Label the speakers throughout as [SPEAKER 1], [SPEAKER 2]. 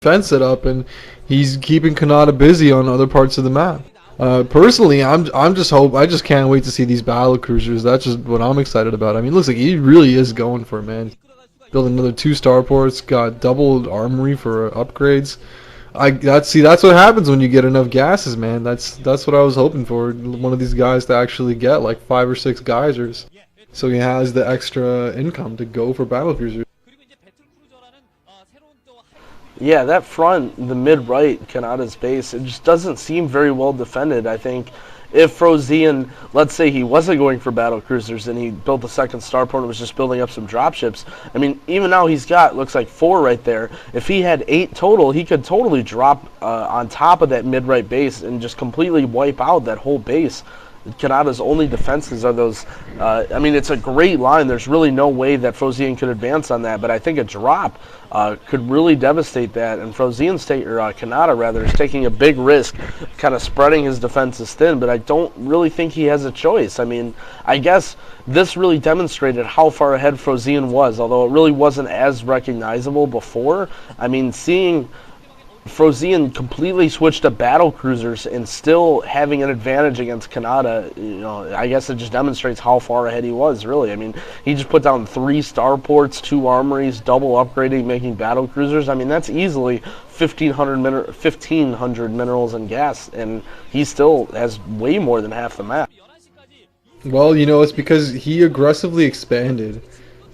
[SPEAKER 1] defense it up, and he's keeping Canata busy on other parts of the map. Personally, I just can't wait to see these battle cruisers. That's just what I'm excited about. I mean, it looks like he really is going for it, man. Building another 2 starports, got doubled armory for upgrades. That's what happens when you get enough gases, man. That's what I was hoping for. One of these guys to actually get like 5 or 6 geysers, so he has the extra income to go for battle cruisers.
[SPEAKER 2] Yeah, that front, the mid-right, Canata's base, it just doesn't seem very well defended. I think if Frozean, let's say he wasn't going for battle cruisers and he built the second starport and was just building up some dropships, I mean, even now he's got, looks like 4 right there. If he had 8 total, he could totally drop on top of that mid-right base and just completely wipe out that whole base. Canata's only defenses are those, I mean, it's a great line. There's really no way that Frozean could advance on that, but I think a drop could really devastate that, and Canata rather, is taking a big risk, kind of spreading his defenses thin, but I don't really think he has a choice. I mean, I guess this really demonstrated how far ahead Frozean was, although it really wasn't as recognizable before. I mean, seeing Frozean completely switched to battle cruisers and still having an advantage against Canata, you know, I guess it just demonstrates how far ahead he was, really. I mean, he just put down 3 starports, 2 armories, double upgrading, making battle cruisers. I mean, that's easily 1,500 minerals and gas, and he still has way more than half the map.
[SPEAKER 1] Well, you know, it's because he aggressively expanded,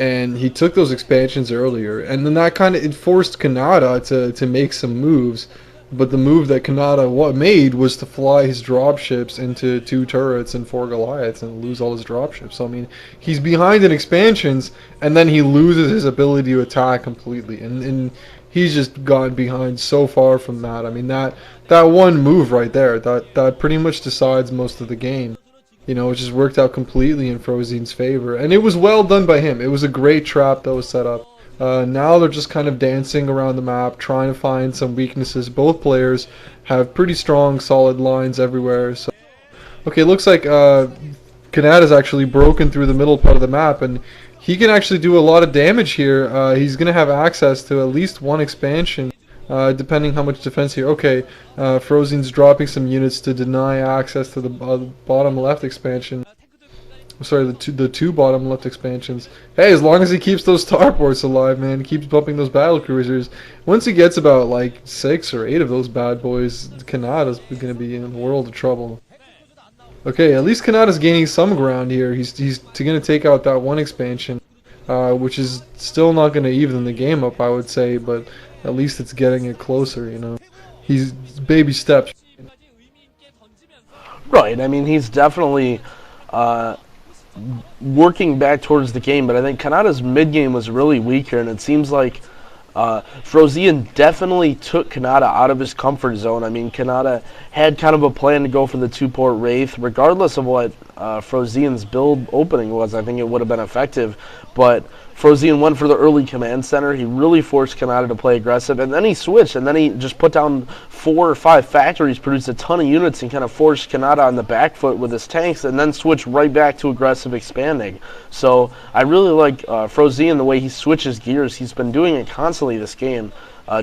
[SPEAKER 1] and he took those expansions earlier, and then that kind of forced Canata to make some moves. But the move that Canata made was to fly his dropships into 2 turrets and 4 Goliaths and lose all his dropships. So I mean, he's behind in expansions, and then he loses his ability to attack completely, and he's just gone behind so far from that. I mean, that one move right there, that pretty much decides most of the game. You know, it just worked out completely in Frozean's favor. And it was well done by him. It was a great trap that was set up. Now they're just kind of dancing around the map, trying to find some weaknesses. Both players have pretty strong, solid lines everywhere. So, okay, looks like Canata's actually broken through the middle part of the map, and he can actually do a lot of damage here. He's going to have access to at least 1 expansion. Depending how much defense here. Okay, Frozean's dropping some units to deny access to the bottom left expansion. Sorry, the two bottom left expansions. Hey, as long as he keeps those starports alive, man, he keeps bumping those battle cruisers. Once he gets about like 6 or 8 of those bad boys, Canata's going to be in a world of trouble. Okay, at least Canata's gaining some ground here. He's going to take out that 1 expansion, which is still not going to even the game up, I would say, but at least it's getting it closer, you know. He's baby steps.
[SPEAKER 2] Right, I mean, he's definitely working back towards the game, but I think Canata's mid-game was really weak here, and it seems like Frozean definitely took Canata out of his comfort zone. I mean, Canata had kind of a plan to go for the 2-port Wraith. Regardless of what Frozean's build opening was, I think it would have been effective, but Frozean went for the early command center. He really forced Canata to play aggressive, and then he switched, and then he just put down 4 or 5 factories, produced a ton of units, and kind of forced Canata on the back foot with his tanks, and then switched right back to aggressive expanding. So I really like Frozean, the way he switches gears. He's been doing it constantly this game.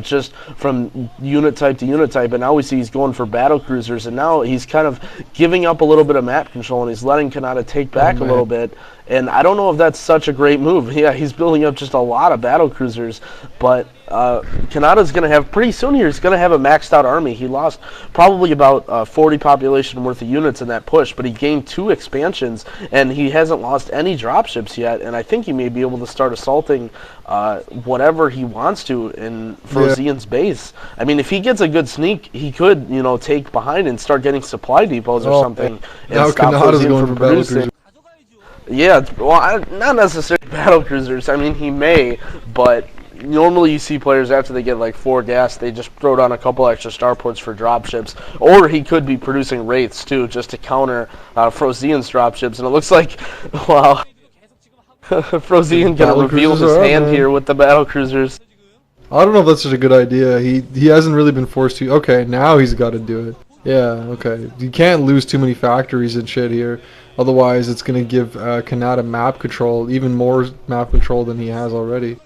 [SPEAKER 2] Just from unit type to unit type, and now we see he's going for battle cruisers, and now he's kind of giving up a little bit of map control, and he's letting Canata take back a little bit, and I don't know if that's such a great move. Yeah, he's building up just a lot of battle cruisers, but Canata's going to have, pretty soon here, he's going to have a maxed out army. He lost probably about 40 population worth of units in that push, but he gained 2 expansions, and he hasn't lost any dropships yet, and I think he may be able to start assaulting whatever he wants to in Frozean's base. I mean, if he gets a good sneak, he could, you know, take behind and start getting supply depots or something, and stop Frozean from producing. Yeah, well, not necessarily battle cruisers. I mean, he may, but normally you see players after they get like 4 gas, they just throw down a couple extra starports for dropships, or he could be producing wraiths too, just to counter Frozean's dropships. And it looks like, wow, Frozean gonna reveal his hand here with the battle cruisers.
[SPEAKER 1] I don't know if that's such a good idea. He hasn't really been forced to. Okay, now he's got to do it. Yeah, okay. You can't lose too many factories and shit here. Otherwise, it's going to give Canata map control, even more map control than he has already.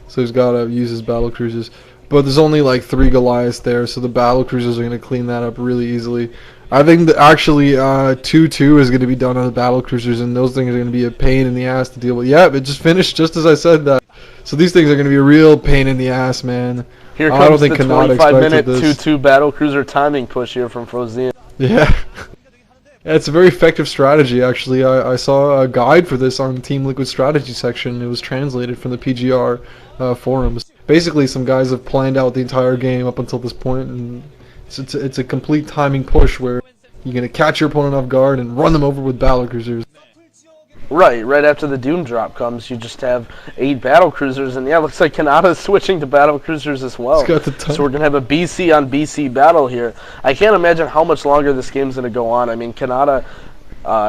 [SPEAKER 1] So he's got to use his battle cruisers. but there's only like 3 Goliaths there, so the battle cruisers are going to clean that up really easily. I think that actually 2-2 is going to be done on the battle cruisers, and those things are going to be a pain in the ass to deal with. Yeah, it just finished just as I said that. So these things are going to be a real pain in the ass, man.
[SPEAKER 2] Here
[SPEAKER 1] I don't
[SPEAKER 2] comes
[SPEAKER 1] think
[SPEAKER 2] the
[SPEAKER 1] Canata
[SPEAKER 2] 25-minute
[SPEAKER 1] expected this.
[SPEAKER 2] 2-2 battle cruiser timing push here from Frozean.
[SPEAKER 1] Yeah. Yeah, it's a very effective strategy, actually. I saw a guide for this on Team Liquid strategy section. It was translated from the PGR forums. Basically, some guys have planned out the entire game up until this point, and it's a complete timing push where you're going to catch your opponent off guard and run them over with battle cruisers.
[SPEAKER 2] Right after the Doom drop comes, you just have 8 battle cruisers, and yeah, it looks like Canada's switching to battle cruisers as well.
[SPEAKER 1] It's got the time.
[SPEAKER 2] So we're going to have a BC on BC battle here. I can't imagine how much longer this game's going to go on. I mean, Canata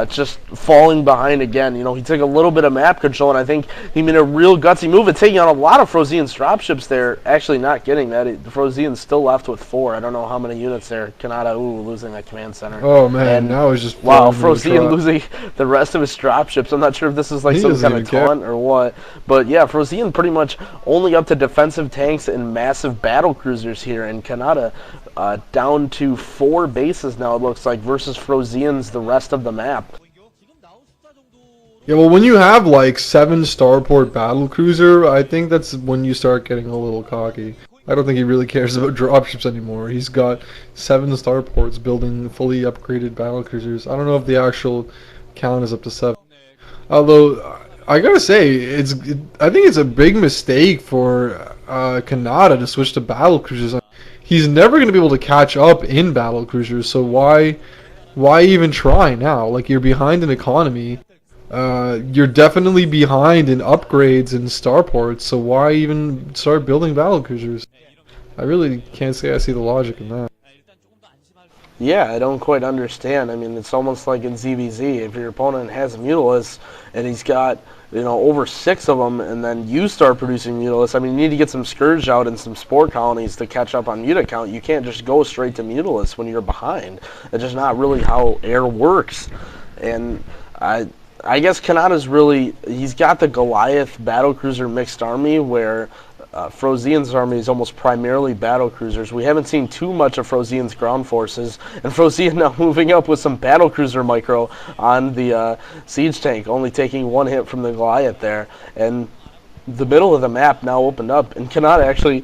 [SPEAKER 2] just falling behind again. You know, he took a little bit of map control, and I think he made a real gutsy move at taking on a lot of Frozean's dropships there. Actually not getting that. Frozean's still left with 4. I don't know how many units there. Canata, losing that command center.
[SPEAKER 1] Oh, man,
[SPEAKER 2] and
[SPEAKER 1] now he's just...
[SPEAKER 2] wow, Frozean losing the rest of his dropships. I'm not sure if this is like some kind of taunt or what. But yeah, Frozean pretty much only up to defensive tanks and massive battle cruisers here, and Canata down to 4 bases now, it looks like, versus Frozean's the rest of the map.
[SPEAKER 1] Yeah, well, when you have like 7 starport battle cruiser, I think that's when you start getting a little cocky. I don't think he really cares about dropships anymore. He's got 7 starports building fully upgraded battle cruisers. I don't know if the actual count is up to 7. Although I gotta say, I think it's a big mistake for Canata to switch to battle cruisers. He's never going to be able to catch up in battle cruisers, so why even try now? Like, you're behind in economy. You're definitely behind in upgrades and starports, so why even start building battle cruisers? I really can't say I see the logic in that.
[SPEAKER 2] Yeah, I don't quite understand. I mean, it's almost like in ZBZ. If your opponent has a Mutalisk and he's got, you know, over 6 of them, and then you start producing Mutalisks, I mean, you need to get some Scourge out and some Spore Colonies to catch up on Muta count. You can't just go straight to Mutalisks when you're behind. That's just not really how air works. And I guess Kanata's really, he's got the Goliath battlecruiser mixed army where Frozean's army is almost primarily battlecruisers. We haven't seen too much of Frozean's ground forces, and Frozean now moving up with some battlecruiser micro on the siege tank, only taking 1 hit from the Goliath there. And the middle of the map now opened up, and Canata actually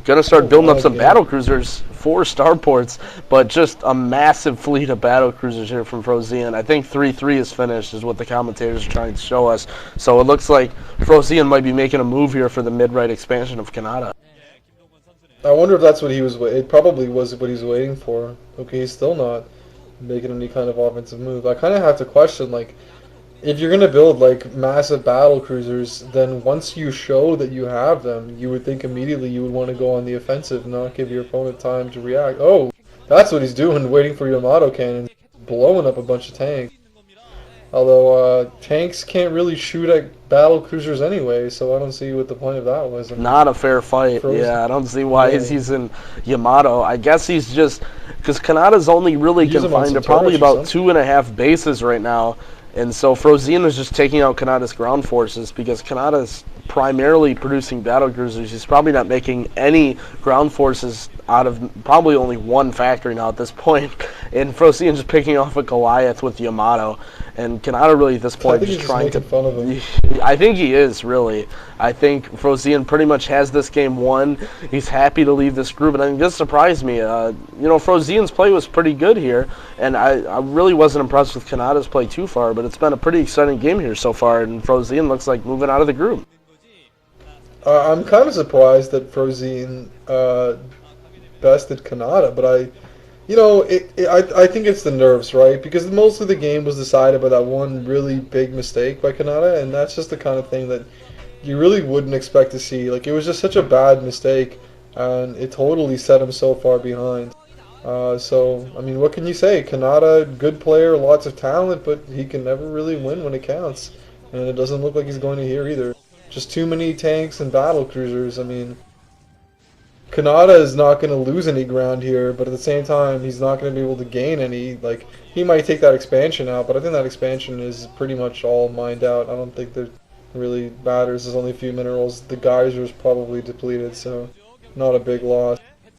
[SPEAKER 2] going to start building up some battle cruisers, 4 starports, but just a massive fleet of battle cruisers here from Frozean. I think 3-3 is finished, is what the commentators are trying to show us. So it looks like Frozean might be making a move here for the mid-right expansion of Canata.
[SPEAKER 1] I wonder if that's what he was. It probably was what he's waiting for. Okay, he's still not making any kind of offensive move. I kind of have to question, like, if you're going to build, like, massive battle cruisers, then once you show that you have them, you would think immediately you would want to go on the offensive, not give your opponent time to react. Oh, that's what he's doing, waiting for Yamato cannons, blowing up a bunch of tanks. Although, tanks can't really shoot at battle cruisers anyway, so I don't see what the point of that was. I mean,
[SPEAKER 2] not a fair fight. Yeah, I don't see why he's using Yamato. I guess he's just, because Kanata's only really confined to probably about 2.5 bases right now. And so Frozean is just taking out Kanata's ground forces because Kanata's primarily producing battle cruisers. He's probably not making any ground forces out of probably only 1 factory now at this point. And Frozean just picking off a Goliath with Yamato. And Canata really at this point just trying to...
[SPEAKER 1] fun of him.
[SPEAKER 2] I think he is, really. I think Frozean pretty much has this game won. He's happy to leave this group, and I think this surprised me. You know, Frozean's play was pretty good here, and I really wasn't impressed with Kanata's play too far, but it's been a pretty exciting game here so far, and Frozean looks like moving out of the group.
[SPEAKER 1] I'm kind of surprised that Frozean bested Canata, but I think it's the nerves, right? Because most of the game was decided by that one really big mistake by Canata, and that's just the kind of thing that you really wouldn't expect to see. Like, it was just such a bad mistake, and it totally set him so far behind. So, I mean, what can you say? Canata, good player, lots of talent, but he can never really win when it counts. And it doesn't look like he's going to here either. Just too many tanks and battle cruisers. I mean, Canata is not going to lose any ground here, but at the same time, he's not going to be able to gain any. Like, he might take that expansion out, but I think that expansion is pretty much all mined out. I don't think that really matters. There's only a few minerals. The geyser's probably depleted, so not a big loss.